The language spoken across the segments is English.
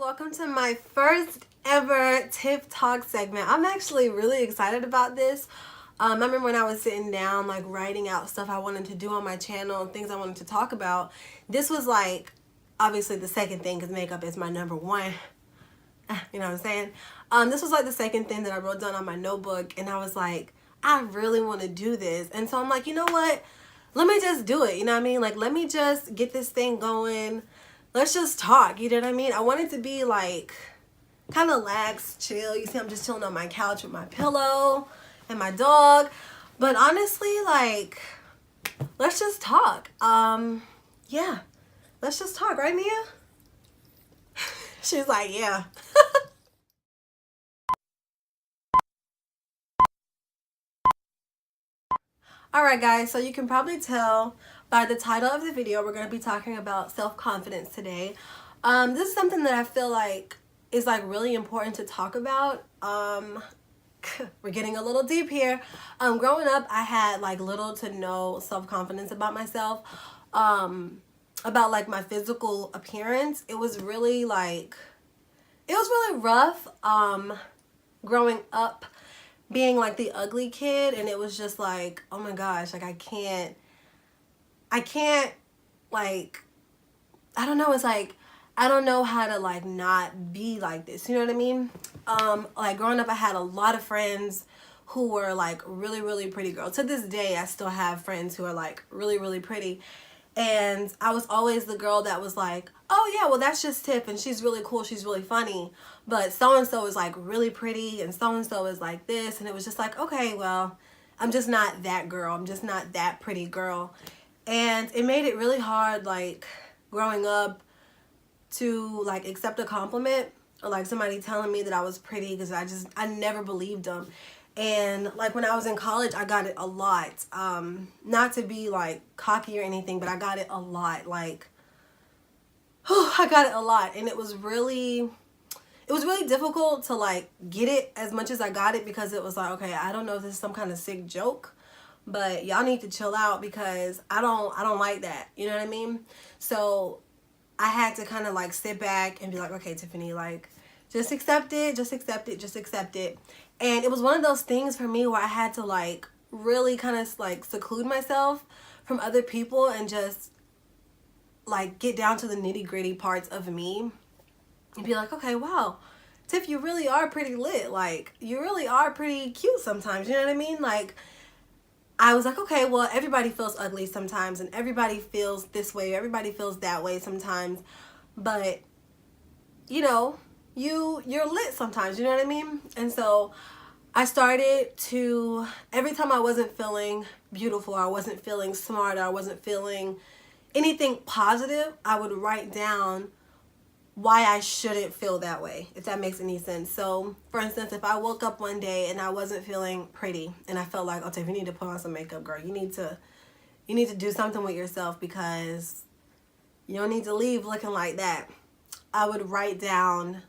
welcome to my first ever Tiff Talk segment. I'm actually really excited about this. I remember when I was sitting down like writing out stuff I wanted to do on my channel and things I wanted to talk about. This was like obviously the second thing because makeup is my number one. You know what I'm saying? This was like the second thing that I wrote down on my notebook, and I was like, I really want to do this. And so I'm like, you know what? Let me just do it. You know what I mean? Like, let me just get this thing going. Let's just talk. You know what I mean? I want it to be like kind of lax, chill. You see, I'm just chilling on my couch with my pillow and my dog. But honestly, like, let's just talk. Yeah, let's just talk, right, Mia? She's like, yeah. Alright guys, so you can probably tell by the title of the video, we're going to be talking about self-confidence today. This is something that I feel like is like really important to talk about. We're getting a little deep here. Growing up, I had like little to no self-confidence about myself. About like my physical appearance. It was really like, it was really rough growing up, being like the ugly kid, and it was just like, oh my gosh, like I can't like, I don't know, it's like I don't know how to like not be like this, you know what I mean? Like growing up, I had a lot of friends who were like really pretty girls. To this day, I still have friends who are like really pretty. And I was always the girl that was like, oh yeah, well that's just Tiff and she's really cool, she's really funny. But so-and-so is like really pretty and so-and-so is like this. And it was just like, okay, well, I'm just not that girl. I'm just not that pretty girl. And it made it really hard, like growing up, to like accept a compliment or like somebody telling me that I was pretty, because I never believed them. And like when I was in college, I got it a lot. Not to be like cocky or anything, but I got it a lot. Like, I got it a lot. And it was really difficult to like get it as much as I got it, because it was like, okay, I don't know if this is some kind of sick joke, but y'all need to chill out because I don't like that. You know what I mean? So I had to kind of like sit back and be like, okay, Tiffany, like just accept it, just accept it, just accept it. And it was one of those things for me where I had to like really kind of like seclude myself from other people and just like get down to the nitty-gritty parts of me and be like, okay, wow, Tiff, you really are pretty lit. Like, you really are pretty cute sometimes. You know what I mean? Like, I was like, okay, well, everybody feels ugly sometimes, and everybody feels this way, everybody feels that way sometimes. But, you know, you're lit sometimes, you know what I mean? And so I started to, every time I wasn't feeling beautiful, I wasn't feeling smart, I wasn't feeling anything positive, I would write down why I shouldn't feel that way, if that makes any sense. So for instance, if I woke up one day and I wasn't feeling pretty and I felt like, oh, Tiff, you need to put on some makeup, girl, you need to do something with yourself because you don't need to leave looking like that. I would write down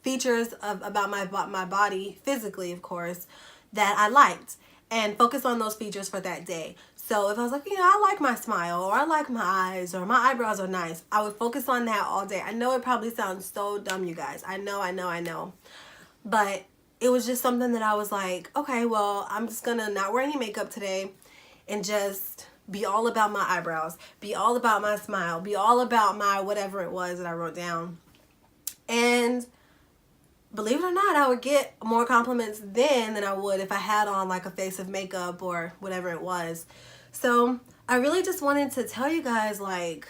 features about my body, physically of course, that I liked, and focus on those features for that day. So if I was like, you know, I like my smile, or I like my eyes, or my eyebrows are nice, I would focus on that all day. I know it probably sounds so dumb, you guys. I know. But it was just something that I was like, okay, well, I'm just gonna not wear any makeup today and just be all about my eyebrows, be all about my smile, be all about my whatever it was that I wrote down. And believe it or not, I would get more compliments then than I would if I had on like a face of makeup or whatever it was. So I really just wanted to tell you guys, like,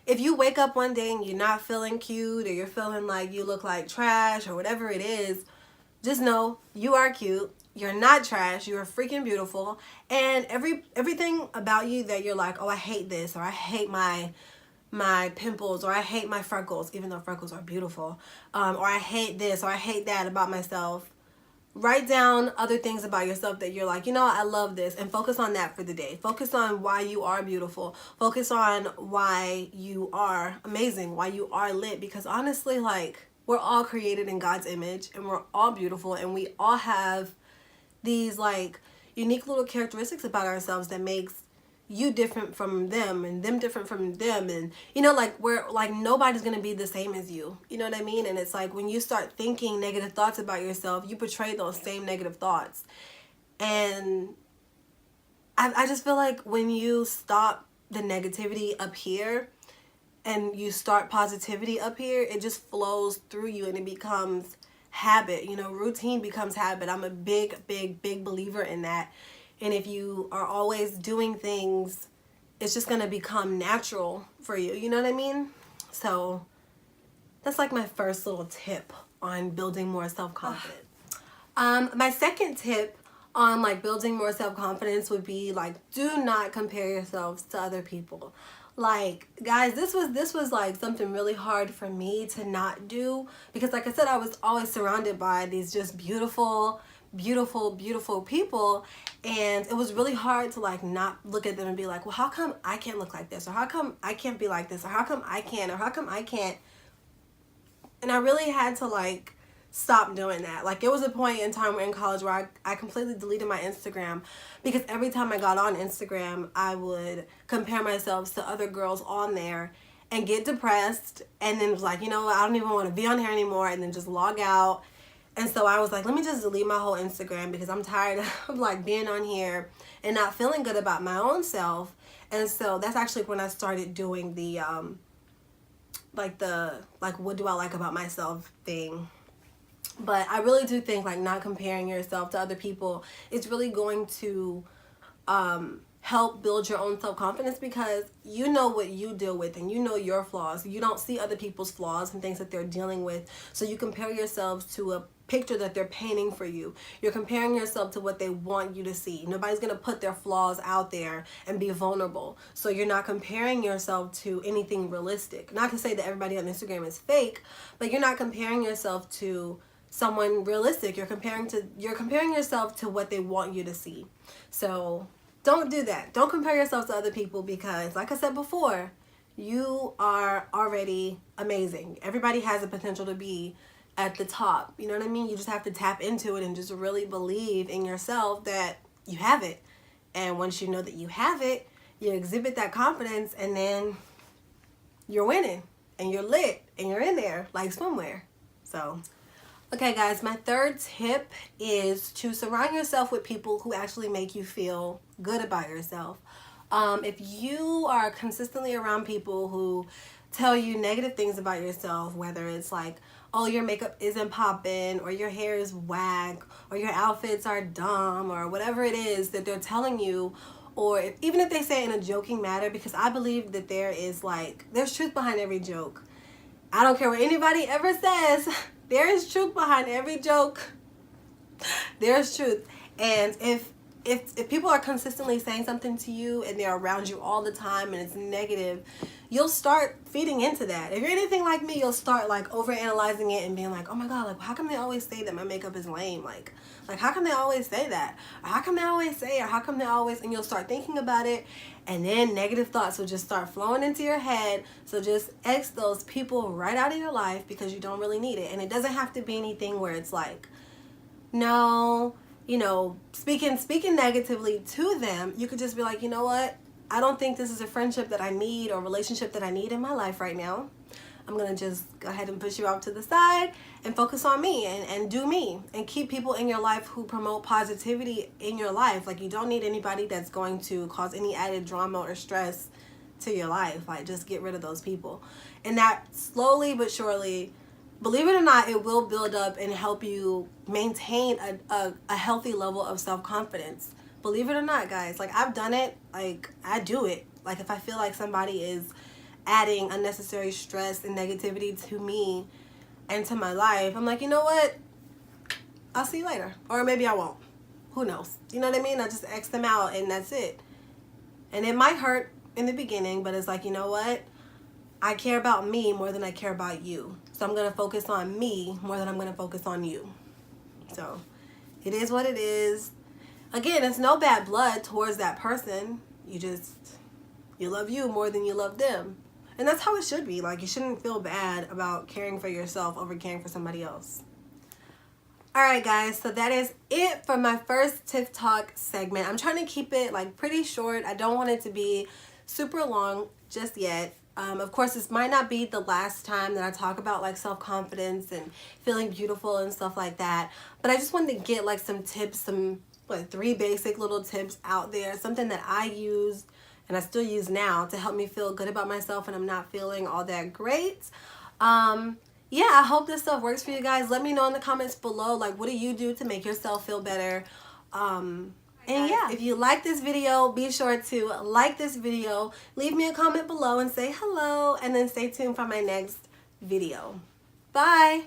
if you wake up one day and you're not feeling cute, or you're feeling like you look like trash or whatever it is, just know you are cute. You're not trash. You're freaking beautiful. And everything about you that you're like, oh, I hate this, or I hate my pimples, or I hate my freckles, even though freckles are beautiful, or I hate this, or I hate that about myself. Write down other things about yourself that you're like, you know, I love this, and focus on that for the day. Focus on why you are beautiful. Focus on why you are amazing, why you are lit, because honestly, like, we're all created in God's image, and we're all beautiful, and we all have these like unique little characteristics about ourselves that makes, you different from them and them different from them, and you know, like we're like nobody's gonna be the same as you, you know what I mean? And it's like when you start thinking negative thoughts about yourself, you portray those same negative thoughts. And I just feel like when you stop the negativity up here and you start positivity up here, it just flows through you and it becomes habit. You know, routine becomes habit. I'm a big believer in that. And if you are always doing things, it's just going to become natural for you. You know what I mean? So that's like my first little tip on building more self-confidence. My second tip on like building more self-confidence would be like, do not compare yourselves to other people. Like, guys, this was like something really hard for me to not do, because like I said, I was always surrounded by these just beautiful people, and it was really hard to like not look at them and be like, well, how come I can't look like this, or how come I can't be like this, or how come I can, or how come I can't. And I really had to like stop doing that. Like, it was a point in time in college where I completely deleted my Instagram, because every time I got on Instagram, I would compare myself to other girls on there and get depressed, and then was like, you know, I don't even want to be on here anymore, and then just log out. And so I was like, let me just delete my whole Instagram, because I'm tired of like being on here and not feeling good about my own self. And so that's actually when I started doing the what do I like about myself thing. But I really do think like not comparing yourself to other people is really going to help build your own self-confidence, because you know what you deal with and you know your flaws. You don't see other people's flaws and things that they're dealing with, so you compare yourselves to a picture that they're painting for you. You're comparing yourself to what they want you to see. Nobody's gonna put their flaws out there and be vulnerable, so you're not comparing yourself to anything realistic. Not to say that everybody on Instagram is fake, but you're not comparing yourself to someone realistic. You're comparing yourself to what they want you to see. So don't do that. Don't compare yourself to other people, because like I said before, you are already amazing. Everybody has the potential to be at the top. You know what I mean? You just have to tap into it and just really believe in yourself that you have it. And once you know that you have it, you exhibit that confidence, and then you're winning and you're lit and you're in there like swimwear. So okay, guys, my third tip is to surround yourself with people who actually make you feel good about yourself. If you are consistently around people who tell you negative things about yourself, whether it's like, oh, your makeup isn't popping, or your hair is whack, or your outfits are dumb, or whatever it is that they're telling you, or even if they say it in a joking manner, because I believe that there's truth behind every joke. I don't care what anybody ever says. There is truth behind every joke. There's truth. And if people are consistently saying something to you and they're around you all the time and it's negative, you'll start feeding into that. If you're anything like me, you'll start like overanalyzing it and being like, oh my God, like how come they always say that my makeup is lame? Like how come they always say that? Or how come they always say, or how come they always, and you'll start thinking about it, and then negative thoughts will just start flowing into your head. So just X those people right out of your life, because you don't really need it. And it doesn't have to be anything where it's like, no, you know, speaking negatively to them. You could just be like, you know what? I don't think this is a friendship that I need or relationship that I need in my life right now. I'm going to just go ahead and push you out to the side and focus on me and do me, and keep people in your life who promote positivity in your life. Like, you don't need anybody that's going to cause any added drama or stress to your life. Like, just get rid of those people. And that slowly but surely, believe it or not, it will build up and help you maintain a healthy level of self-confidence. Believe it or not, guys. Like, I've done it. Like, I do it. Like, if I feel like somebody is adding unnecessary stress and negativity to me and to my life, I'm like, you know what? I'll see you later. Or maybe I won't. Who knows? You know what I mean? I just X them out and that's it. And it might hurt in the beginning, but it's like, you know what? I care about me more than I care about you. So I'm going to focus on me more than I'm going to focus on you. So it is what it is. Again, it's no bad blood towards that person. You love you more than you love them. And that's how it should be. Like, you shouldn't feel bad about caring for yourself over caring for somebody else. Alright guys, so that is it for my first Tiff Talk segment. I'm trying to keep it like pretty short. I don't want it to be super long just yet. Of course, this might not be the last time that I talk about like self-confidence and feeling beautiful and stuff like that. But I just wanted to get like some tips, some like 3 basic little tips out there. Something that I used and I still use now to help me feel good about myself when I'm not feeling all that great. Yeah, I hope this stuff works for you guys. Let me know in the comments below, like, what do you do to make yourself feel better? And yeah, if you like this video, be sure to like this video, leave me a comment below and say hello, and then stay tuned for my next video. Bye.